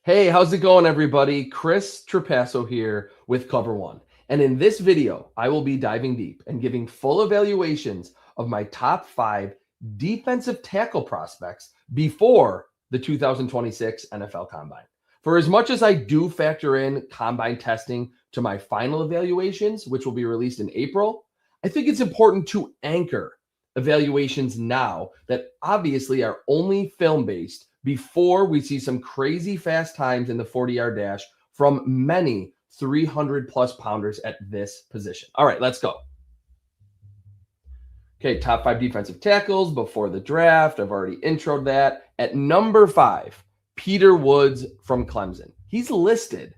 Hey, how's it going, everybody? Chris Trapasso here with Cover One. And in this video, I will be diving deep and giving full evaluations of my top 5 defensive tackle prospects before the 2026 NFL Combine. For as much as I do factor in combine testing to my final evaluations, which will be released in April, I think it's important to anchor evaluations now that obviously are only film-based before we see some crazy fast times in the 40-yard dash from many 300-plus pounders at this position. All right, let's go. Okay, top 5 defensive tackles before the draft. I've already introed that. At number 5, Peter Woods from Clemson. He's listed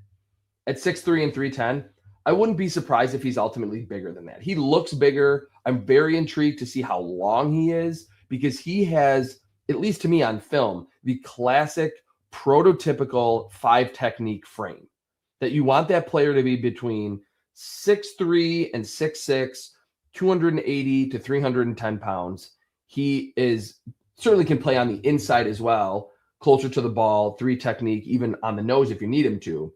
at 6'3" and 310. I wouldn't be surprised if he's ultimately bigger than that. He looks bigger. I'm very intrigued to see how long he is because he has, at least to me on film, the classic prototypical 5 technique frame that you want that player to be between 6'3" and 6'6", 280 to 310 pounds. He is certainly can play on the inside as well, closer to the ball, 3 technique, even on the nose if you need him to,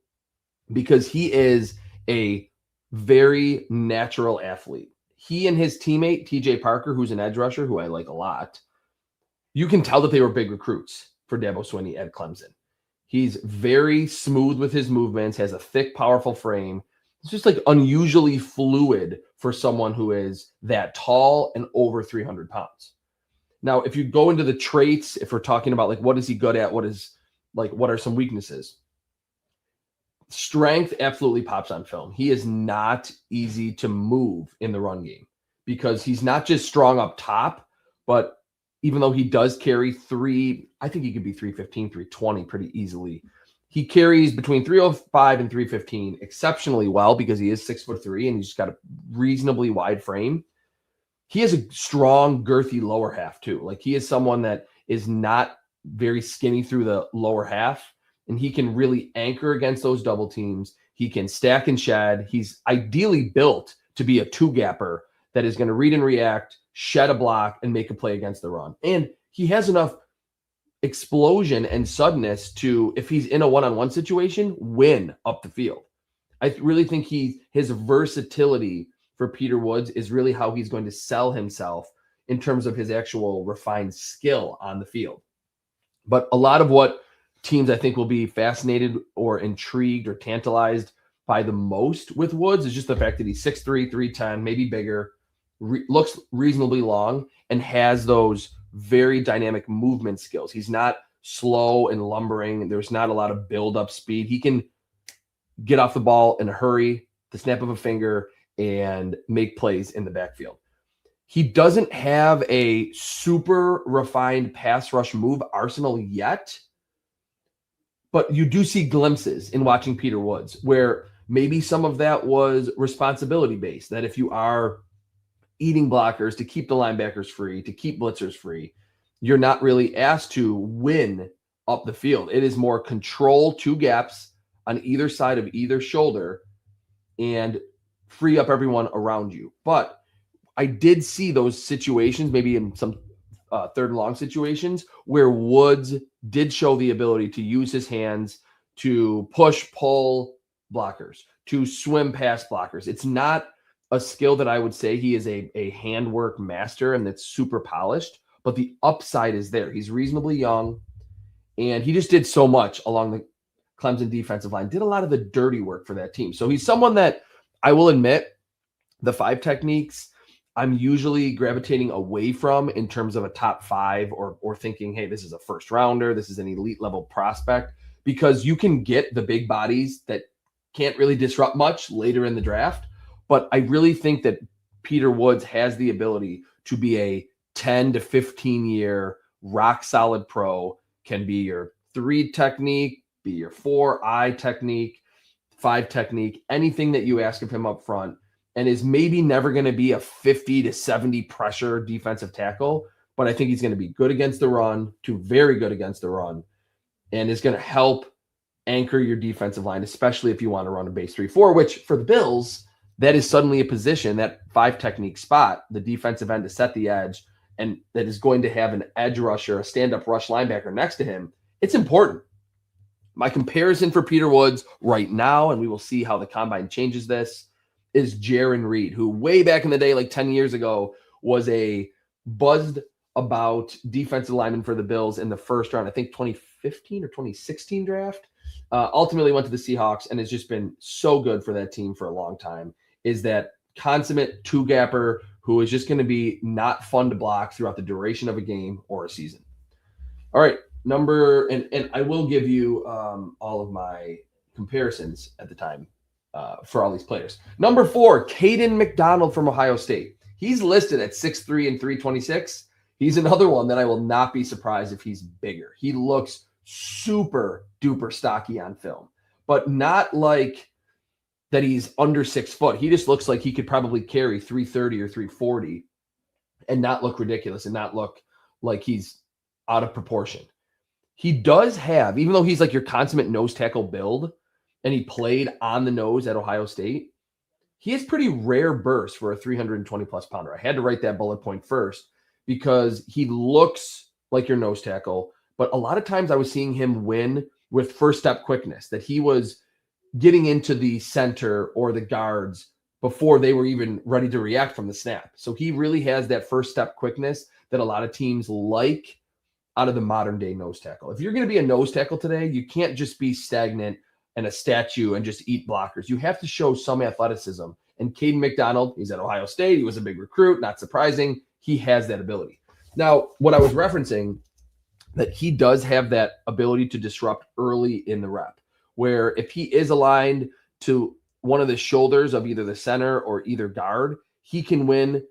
because he is a very natural athlete. He and his teammate, TJ Parker, who's an edge rusher, who I like a lot, you can tell that they were big recruits for Dabo Swinney at Clemson. He's very smooth with his movements, has a thick, powerful frame. It's just like unusually fluid for someone who is that tall and over 300 pounds. Now, if you go into the traits, if we're talking about like what is he good at, what are some weaknesses? Strength absolutely pops on film. He is not easy to move in the run game because he's not just strong up top, but even though he does carry I think he could be 315, 320 pretty easily. He carries between 305 and 315 exceptionally well because he is 6'3" and he's just got a reasonably wide frame. He has a strong, girthy lower half too. Like he is someone that is not very skinny through the lower half, and he can really anchor against those double teams. He can stack and shed. He's ideally built to be a 2-gapper that is going to read and react, shed a block, and make a play against the run. And he has enough explosion and suddenness to, if he's in a one-on-one situation, win up the field. I really think his versatility for Peter Woods is really how he's going to sell himself in terms of his actual refined skill on the field. But a lot of what teams I think will be fascinated or intrigued or tantalized by the most with Woods is just the fact that he's 6'3", 310, maybe bigger, looks reasonably long, and has those very dynamic movement skills. He's not slow and lumbering. There's not a lot of build-up speed. He can get off the ball in a hurry, the snap of a finger, and make plays in the backfield. He doesn't have a super refined pass rush move arsenal yet, but you do see glimpses in watching Peter Woods where maybe some of that was responsibility-based, that if you are eating blockers to keep the linebackers free, to keep blitzers free, you're not really asked to win up the field. It is more control 2 gaps on either side of either shoulder and free up everyone around you. But I did see those situations, maybe in some 3rd and long situations, where Woods did show the ability to use his hands to push, pull blockers, to swim past blockers. It's not a skill that I would say he is a handwork master and that's super polished, but the upside is there. He's reasonably young, and he just did so much along the Clemson defensive line, did a lot of the dirty work for that team. So he's someone that I will admit the 5 techniques I'm usually gravitating away from in terms of a top 5 or thinking, hey, this is a first rounder, this is an elite level prospect, because you can get the big bodies that can't really disrupt much later in the draft. But I really think that Peter Woods has the ability to be a 10 to 15 year rock solid pro, can be your 3 technique, be your 4 technique, 5 technique, anything that you ask of him up front, and is maybe never going to be a 50 to 70 pressure defensive tackle. But I think he's going to be good against the run, to very good against the run, and is going to help anchor your defensive line, especially if you want to run a base 3-4, which for the Bills, that is suddenly a position, that 5 technique spot, the defensive end to set the edge, and that is going to have an edge rusher, a stand-up rush linebacker next to him. It's important. My comparison for Peter Woods right now, and we will see how the combine changes this, is Jaron Reed, who way back in the day, like 10 years ago, was a buzzed about defensive lineman for the Bills in the first round, I think 2015 or 2016 draft. Ultimately went to the Seahawks and has just been so good for that team for a long time. Is that consummate two-gapper who is just going to be not fun to block throughout the duration of a game or a season. All right, and I will give you all of my comparisons at the time for all these players. Number 4, Kaden McDonald from Ohio State. He's listed at 6'3" and 326. He's another one that I will not be surprised if he's bigger. He looks super duper stocky on film, but not like that he's under 6 foot. He just looks like he could probably carry 330 or 340 and not look ridiculous and not look like he's out of proportion. He does have, even though he's like your consummate nose tackle build and he played on the nose at Ohio State, he has pretty rare bursts for a 320 plus pounder. I had to write that bullet point first because he looks like your nose tackle, but a lot of times I was seeing him win with first step quickness, that he was getting into the center or the guards before they were even ready to react from the snap. So he really has that first step quickness that a lot of teams like out of the modern day nose tackle. If you're going to be a nose tackle today, you can't just be stagnant and a statue and just eat blockers. You have to show some athleticism. And Kaden McDonald, he's at Ohio State. He was a big recruit, not surprising. He has that ability. Now, what I was referencing, that he does have that ability to disrupt early in the rep, where if he is aligned to one of the shoulders of either the center or either guard, he can win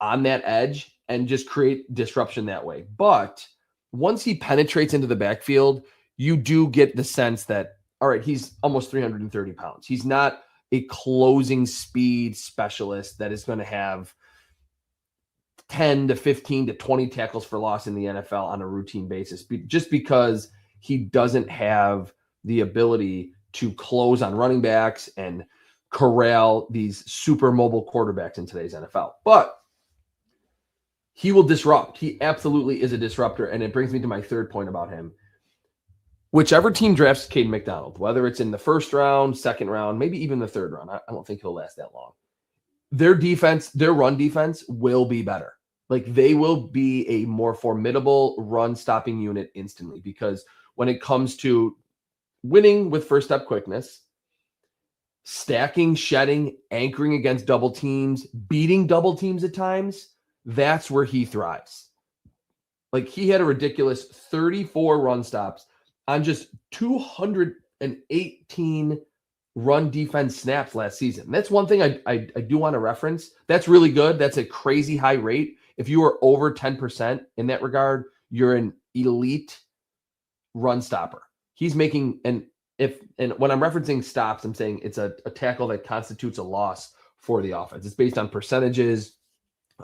on that edge and just create disruption that way. But once he penetrates into the backfield, you do get the sense that, all right, he's almost 330 pounds. He's not a closing speed specialist that is going to have 10 to 15 to 20 tackles for loss in the NFL on a routine basis, just because he doesn't have the ability to close on running backs and corral these super mobile quarterbacks in today's NFL. But he will disrupt. He absolutely is a disruptor. And it brings me to my third point about him. Whichever team drafts Kaden McDonald, whether it's in the first round, second round, maybe even the third round, I don't think he'll last that long. Their defense, their run defense will be better. Like, they will be a more formidable run stopping unit instantly, because when it comes to winning with first step quickness, stacking, shedding, anchoring against double teams, beating double teams at times, that's where he thrives. Like, he had a ridiculous 34 run stops on just 218 run defense snaps last season. That's one thing I do want to reference. That's really good. That's a crazy high rate. If you are over 10% in that regard, you're an elite run stopper. He's making, and when I'm referencing stops, I'm saying it's a tackle that constitutes a loss for the offense. It's based on percentages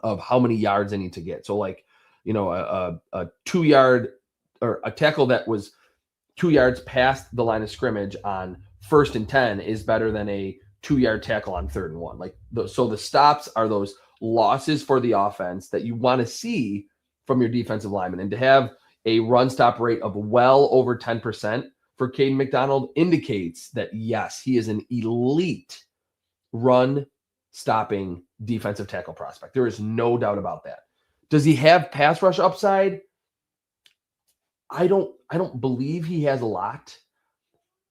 of how many yards they need to get. So, like, you know, a 2 yard or a tackle that was 2 yards past the line of scrimmage on 1st and 10 is better than a 2 yard tackle on 3rd and 1. Like, so the stops are those losses for the offense that you want to see from your defensive lineman. And to have a run stop rate of well over 10% for Kaden McDonald indicates that, yes, he is an elite run stopping defensive tackle prospect. There is no doubt about that. Does he have pass rush upside? I don't believe he has a lot.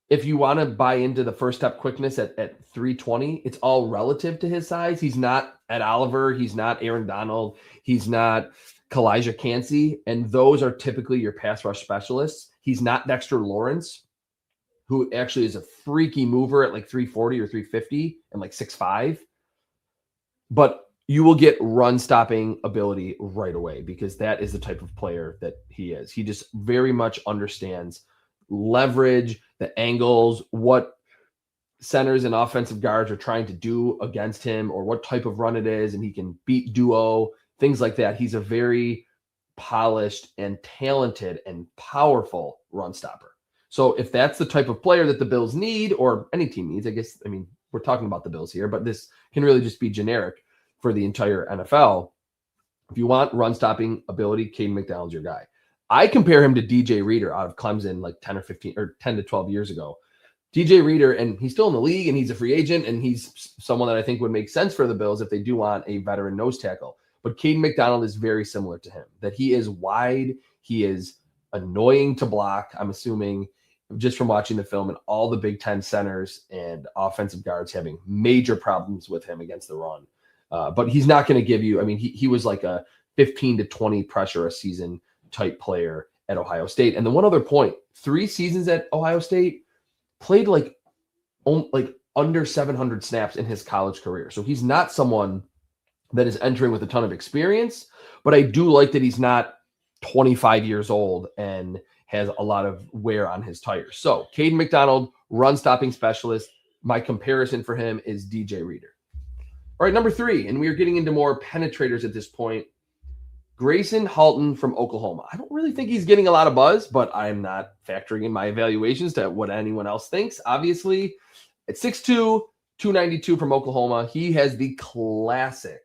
If you want to buy into the first step quickness at 320, it's all relative to his size. He's not Ed Oliver. He's not Aaron Donald. He's not Kalijah Cansey. And those are typically your pass rush specialists. He's not Dexter Lawrence, who actually is a freaky mover at like 340 or 350 and like 6'5". But you will get run stopping ability right away, because that is the type of player that he is. He just very much understands leverage, the angles, what centers and offensive guards are trying to do against him, or what type of run it is, and he can beat duo, things like that. He's a very polished and talented and powerful run stopper. So if that's the type of player that the Bills need, or any team needs, I mean, we're talking about the Bills here, but this can really just be generic for the entire NFL. If you want run stopping ability, Kaden McDonald's your guy. I compare him to DJ Reader out of Clemson like 10 or 15 or 10 to 12 years ago. DJ Reader, and he's still in the league and he's a free agent and he's someone that I think would make sense for the Bills if they do want a veteran nose tackle. But Kaden McDonald is very similar to him, that he is wide, he is annoying to block, I'm assuming, just from watching the film, and all the Big Ten centers and offensive guards having major problems with him against the run. But he's not going to give you, I mean, he was like a 15 to 20 pressure a season type player at Ohio State. And the one other point, 3 seasons at Ohio State, played like under 700 snaps in his college career. So he's not someone that is entering with a ton of experience, but I do like that he's not 25 years old and has a lot of wear on his tires. So Kaden McDonald, run stopping specialist. My comparison for him is DJ Reader. All right, number 3, and we are getting into more penetrators at this point. Grayson Halton from Oklahoma. I don't really think he's getting a lot of buzz, but I'm not factoring in my evaluations to what anyone else thinks. Obviously, at 6'2", 292 from Oklahoma, he has the classic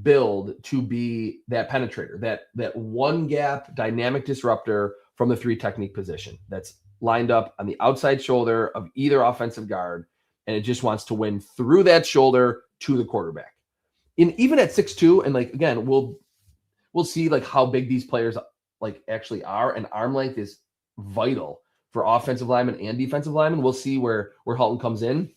build to be that penetrator, that one gap dynamic disruptor from the 3 technique position that's lined up on the outside shoulder of either offensive guard, and it just wants to win through that shoulder to the quarterback. And even at 6'2", and like, again, we'll see like how big these players like actually are, and arm length is vital for offensive linemen and defensive linemen. We'll see where Halton comes in.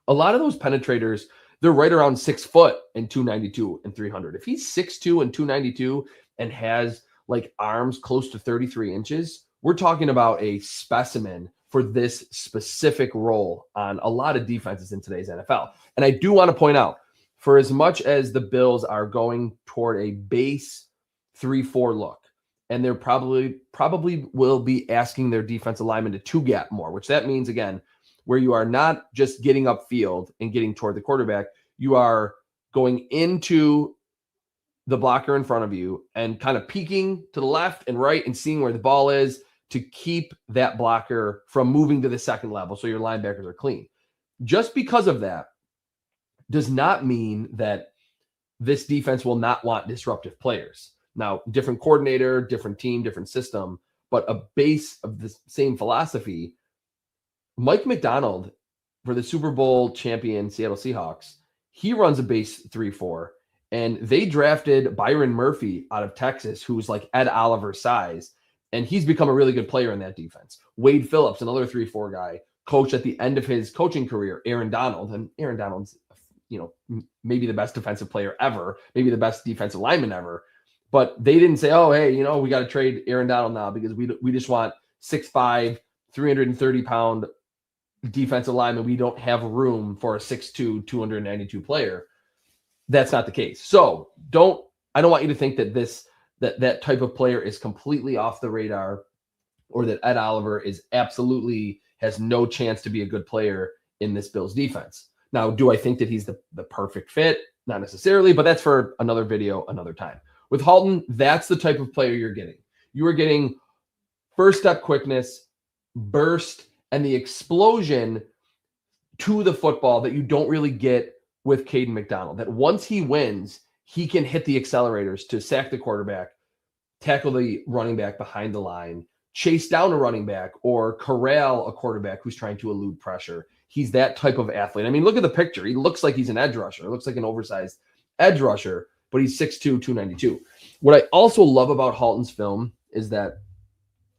A lot of those penetrators, they're right around 6 foot and 292 and 300. If he's 6'2" and 292 and has like arms close to 33 inches, we're talking about a specimen for this specific role on a lot of defenses in today's NFL. And I do want to point out, for as much as the Bills are going toward a base 3-4 look, and they're probably will be asking their defensive linemen to 2-gap more, which that means, again, where you are not just getting upfield and getting toward the quarterback, you are going into the blocker in front of you and kind of peeking to the left and right and seeing where the ball is to keep that blocker from moving to the second level so your linebackers are clean. Just because of that does not mean that this defense will not want disruptive players. Now, different coordinator, different team, different system, but a base of the same philosophy. Mike McDonald, for the Super Bowl champion Seattle Seahawks, he runs a base 3-4, and they drafted Byron Murphy out of Texas, who's like Ed Oliver size, and he's become a really good player in that defense. Wade Phillips, another 3-4 guy, coached at the end of his coaching career, Aaron Donald, and Aaron Donald's, maybe the best defensive player ever, maybe the best defensive lineman ever. But they didn't say, oh, hey, we got to trade Aaron Donald now because we just want 6'5", 330-pound defensive lineman. We don't have room for a 6'2", 292 player. That's not the case. So I don't want you to think that that type of player is completely off the radar, or that Ed Oliver is absolutely has no chance to be a good player in this Bills defense. Now, do I think that he's the perfect fit? Not necessarily, but that's for another video, another time. With Halton, that's the type of player you're getting. You are getting first step quickness, burst, and the explosion to the football that you don't really get with Kaden McDonald. That once he wins, he can hit the accelerators to sack the quarterback, tackle the running back behind the line, chase down a running back, or corral a quarterback who's trying to elude pressure. He's that type of athlete. I mean, look at the picture. He looks like he's an edge rusher. It looks like an oversized edge rusher, but he's 6'2", 292. What I also love about Halton's film is that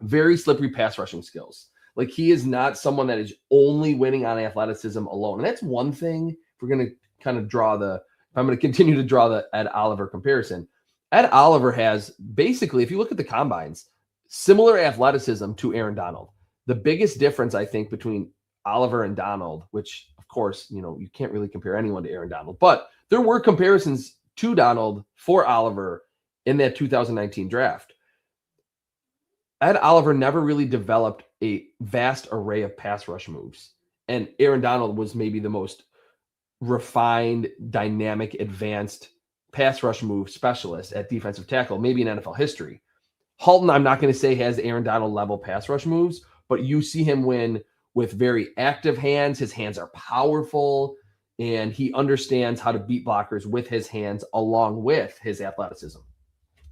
very slippery pass rushing skills. Like, he is not someone that is only winning on athleticism alone. And that's one thing, if we're going to kind of if I'm going to continue to draw the Ed Oliver comparison. Ed Oliver has basically, if you look at the combines, similar athleticism to Aaron Donald. The biggest difference, I think, between Oliver and Donald, which, of course, you can't really compare anyone to Aaron Donald, but there were comparisons to Donald for Oliver in that 2019 draft. Ed Oliver never really developed a vast array of pass rush moves, and Aaron Donald was maybe the most refined, dynamic, advanced pass rush move specialist at defensive tackle, maybe in NFL history. Halton, I'm not going to say has Aaron Donald level pass rush moves, but you see him win with very active hands. His hands are powerful, and he understands how to beat blockers with his hands along with his athleticism.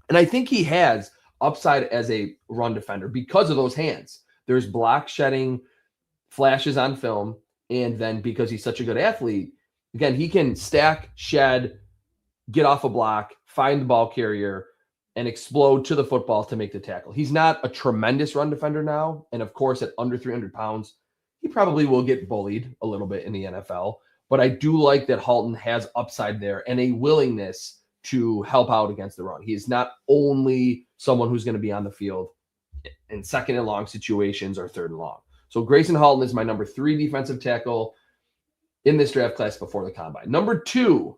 And I think he has upside as a run defender because of those hands. There's block shedding flashes on film. And then because he's such a good athlete, again, he can stack, shed, get off a block, find the ball carrier, and explode to the football to make the tackle. He's not a tremendous run defender now. And of course, at under 300 pounds, he probably will get bullied a little bit in the NFL. But I do like that Halton has upside there and a willingness to help out against the run. He is not only someone who's going to be on the field in second and long situations or third and long. So Grayson Halton is my number 3 defensive tackle in this draft class before the combine. Number 2,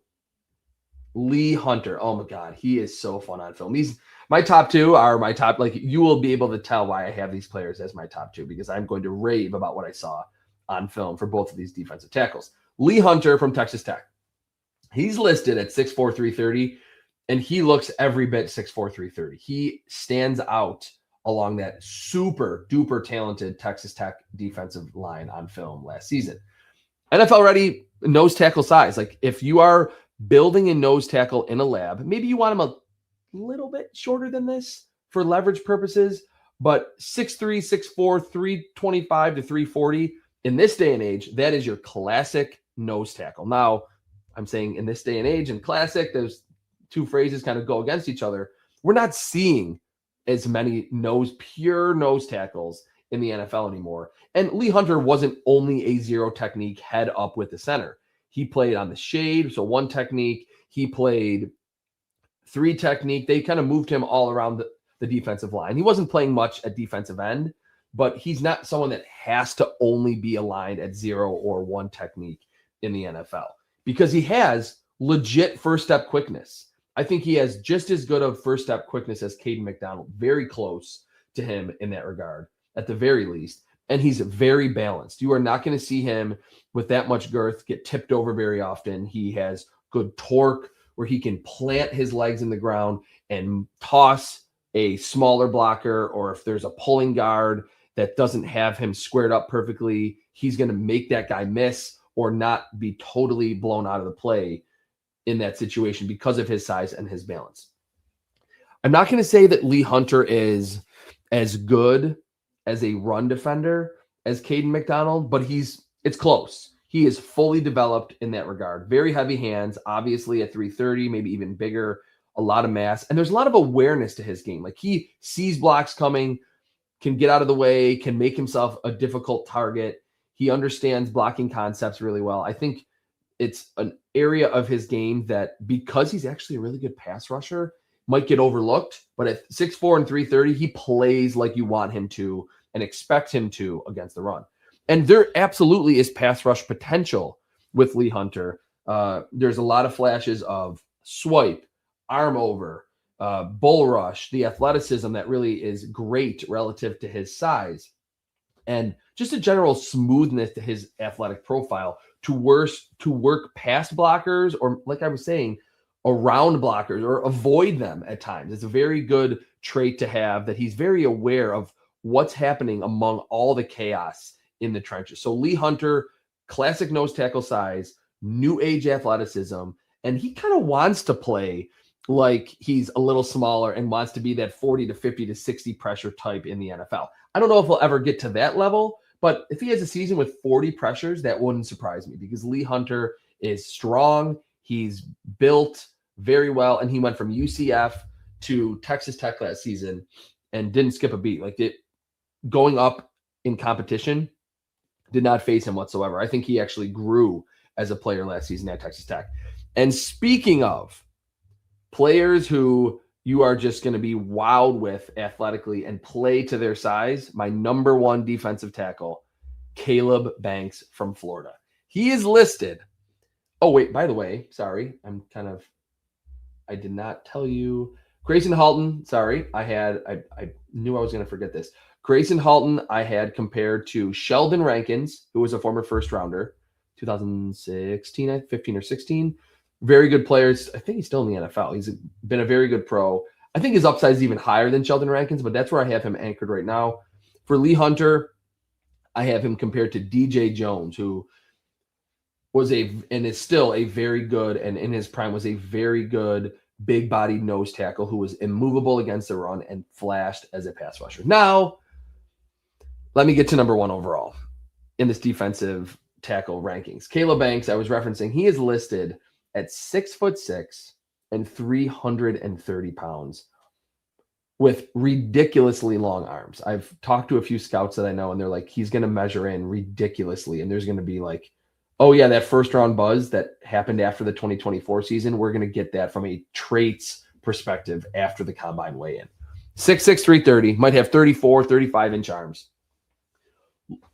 Lee Hunter. Oh my God, he is so fun on film. My top 2 are my top, like you will be able to tell why I have these players as my top 2 because I'm going to rave about what I saw on film for both of these defensive tackles. Lee Hunter from Texas Tech. He's listed at 6'4", 330, and he looks every bit 6'4", 330. He stands out along that super duper talented Texas Tech defensive line on film last season. NFL ready nose tackle size. Like if you are building a nose tackle in a lab, maybe you want him a little bit shorter than this for leverage purposes, but 6'3", 6'4", 325 to 340 in this day and age, that is your classic nose tackle. Now, I'm saying in this day and age and classic, those two phrases kind of go against each other. We're not seeing as many pure nose tackles in the NFL anymore. And Lee Hunter wasn't only a zero technique head up with the center. He played on the shade, so 1 technique. He played 3 technique. They kind of moved him all around the defensive line. He wasn't playing much at defensive end, but he's not someone that has to only be aligned at 0 or 1 technique in the NFL because he has legit first step quickness. I think he has just as good of first step quickness as Kaden McDonald, very close to him in that regard, at the very least. And he's very balanced. You are not going to see him with that much girth get tipped over very often. He has good torque where he can plant his legs in the ground and toss a smaller blocker, or if there's a pulling guard that doesn't have him squared up perfectly, he's going to make that guy miss or not be totally blown out of the play in that situation because of his size and his balance. I'm not going to say that Lee Hunter is as good as a run defender as Kaden McDonald, but it's close. He is fully developed in that regard. Very heavy hands, obviously at 330, maybe even bigger, a lot of mass. And there's a lot of awareness to his game. Like he sees blocks coming, can get out of the way, can make himself a difficult target. He understands blocking concepts really well. I think it's an area of his game that, because he's actually a really good pass rusher, might get overlooked. But at 6'4" and 330, he plays like you want him to and expect him to against the run. And there absolutely is pass rush potential with Lee Hunter. There's a lot of flashes of swipe, arm over, bull rush, the athleticism that really is great relative to his size, and just a general smoothness to his athletic profile to work past blockers, or like I was saying, around blockers or avoid them at times. It's a very good trait to have, that he's very aware of what's happening among all the chaos in the trenches. So Lee Hunter, classic nose tackle size, new age athleticism, and he kind of wants to play like he's a little smaller and wants to be that 40 to 50 to 60 pressure type in the NFL. I don't know if he'll ever get to that level, but if he has a season with 40 pressures, that wouldn't surprise me, because Lee Hunter is strong. He's built very well, and he went from UCF to Texas Tech last season and didn't skip a beat. Like going up in competition did not faze him whatsoever. I think he actually grew as a player last season at Texas Tech. And speaking of players who you are just going to be wowed with athletically and play to their size, my number 1 defensive tackle, Caleb Banks from Florida. He is listed. Oh, wait, by the way, sorry. I did not tell you. Grayson Halton, sorry. I knew I was going to forget this. Grayson Halton, I had compared to Sheldon Rankins, who was a former first rounder, 2016, 15 or 16. Very good players. I think he's still in the NFL. He's been a very good pro. I think his upside is even higher than Sheldon Rankins, but that's where I have him anchored right now. For Lee Hunter, I have him compared to DJ Jones, who was and is still a very good, and in his prime was a very good big-bodied nose tackle who was immovable against the run and flashed as a pass rusher. Now, let me get to number 1 overall in this defensive tackle rankings. Caleb Banks, I was referencing, he is listed at 6'6" and 330 pounds with ridiculously long arms. I've talked to a few scouts that I know, and they're like, he's going to measure in ridiculously. And there's going to be like, oh yeah, that first round buzz that happened after the 2024 season, we're going to get that from a traits perspective after the combine weigh-in. 6'6", 330, might have 34, 35-inch arms.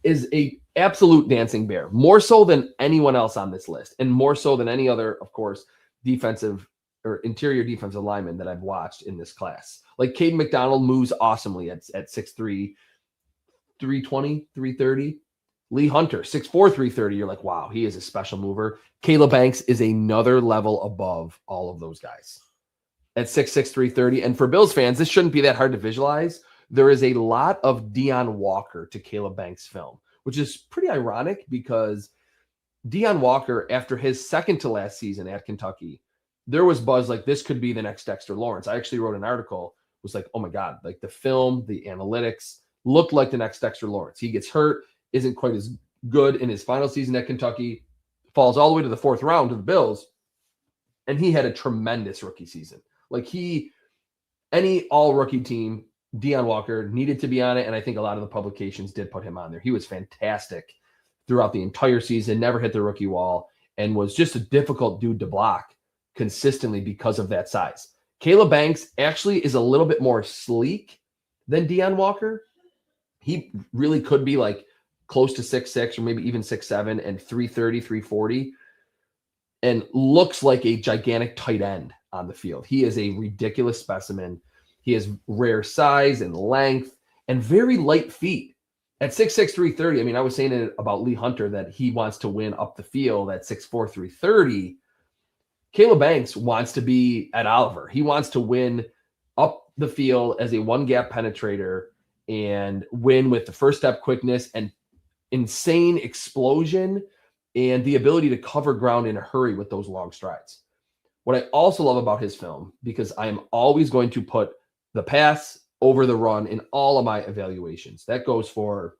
Is a absolute dancing bear, more so than anyone else on this list, and more so than any other, of course, defensive or interior defensive lineman that I've watched in this class. Like Kaden McDonald moves awesomely at 6'3", 320, 330. Lee Hunter, 6'4", 330. You're like, wow, he is a special mover. Caleb Banks is another level above all of those guys at 6'6", 330. And for Bills fans, this shouldn't be that hard to visualize. There is a lot of Deion Walker to Caleb Banks' film, which is pretty ironic because Deion Walker, after his second to last season at Kentucky, there was buzz like this could be the next Dexter Lawrence. I actually wrote an article, was like, oh my God, like the film, the analytics looked like the next Dexter Lawrence. He gets hurt, isn't quite as good in his final season at Kentucky, falls all the way to the 4th round to the Bills, and he had a tremendous rookie season. Like any all-rookie team, Deion Walker needed to be on it, and I think a lot of the publications did put him on there. He was fantastic throughout the entire season, never hit the rookie wall, and was just a difficult dude to block consistently because of that size. Caleb Banks actually is a little bit more sleek than Deion Walker. He really could be like close to 6'6" or maybe even 6'7" and 330, 340, and looks like a gigantic tight end on the field. He is a ridiculous specimen. He has rare size and length and very light feet. At 6'6", 330, I mean, I was saying it about Lee Hunter that he wants to win up the field at 6'4", 330. Caleb Banks wants to be at Oliver. He wants to win up the field as a one-gap penetrator and win with the first step quickness and insane explosion and the ability to cover ground in a hurry with those long strides. What I also love about his film, because I am always going to put the pass over the run in all of my evaluations. That goes for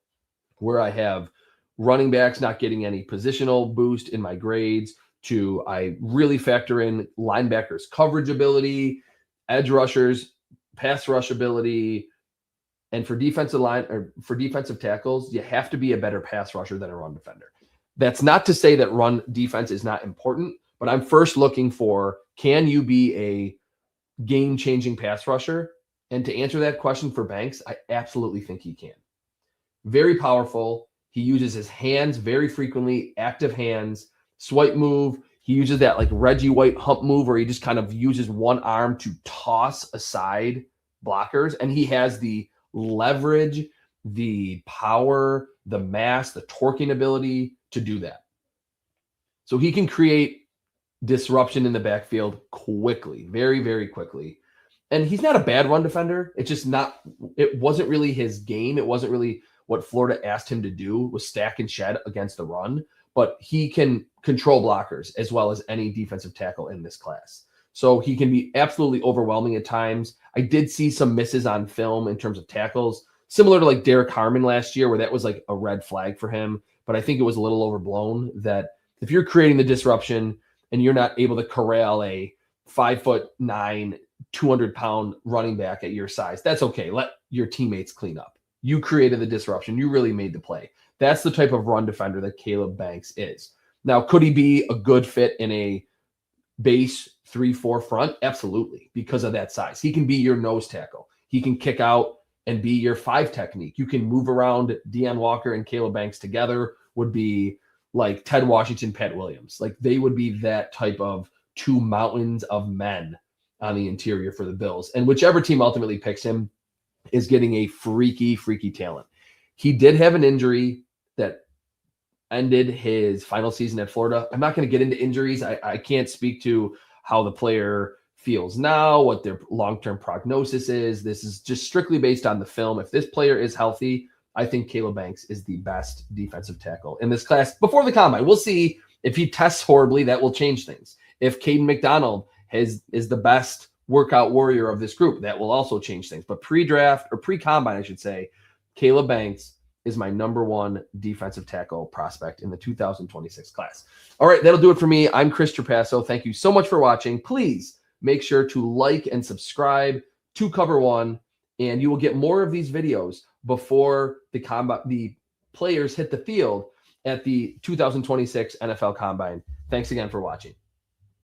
where I have running backs not getting any positional boost in my grades, to I really factor in linebackers' coverage ability, edge rushers, pass rush ability, and for defensive line or for defensive tackles, you have to be a better pass rusher than a run defender. That's not to say that run defense is not important, but I'm first looking for, can you be a game-changing pass rusher? And to answer that question for Banks, I absolutely think he can. Very powerful. He uses his hands very frequently, active hands, swipe move. He uses that like Reggie White hump move where he just kind of uses one arm to toss aside blockers. And he has the leverage, the power, the mass, the torquing ability to do that. So he can create disruption in the backfield quickly, very, very quickly. And he's not a bad run defender. It's just not, it wasn't really his game. It wasn't really what Florida asked him to do, was stack and shed against the run. But he can control blockers as well as any defensive tackle in this class. So he can be absolutely overwhelming at times. I did see some misses on film in terms of tackles, similar to like Derek Harmon last year, where that was like a red flag for him. But I think it was a little overblown that if you're creating the disruption and you're not able to corral a 5'9", 200-pound running back at your size, that's okay. Let your teammates clean up. You created the disruption. You really made the play. That's the type of run defender that Caleb Banks is. Now, could he be a good fit in a base 3-4 front? Absolutely, because of that size. He can be your nose tackle. He can kick out and be your 5 technique. You can move around. Deion Walker and Caleb Banks together would be like Ted Washington, Pat Williams. Like they would be that type of two mountains of men on the interior for the Bills. And whichever team ultimately picks him is getting a freaky, freaky talent. He did have an injury that ended his final season at Florida. I'm not going to get into injuries. I can't speak to how the player feels now, what their long-term prognosis is. This is just strictly based on the film. If this player is healthy, I think Caleb Banks is the best defensive tackle in this class before the combine. We'll see if he tests horribly. That will change things. If Kaden McDonald is the best workout warrior of this group. That will also change things. But pre-draft or pre-combine, I should say, Caleb Banks is my number one defensive tackle prospect in the 2026 class. All right, that'll do it for me. I'm Chris Trapasso. Thank you so much for watching. Please make sure to like and subscribe to Cover One, and you will get more of these videos before the players hit the field at the 2026 NFL Combine. Thanks again for watching.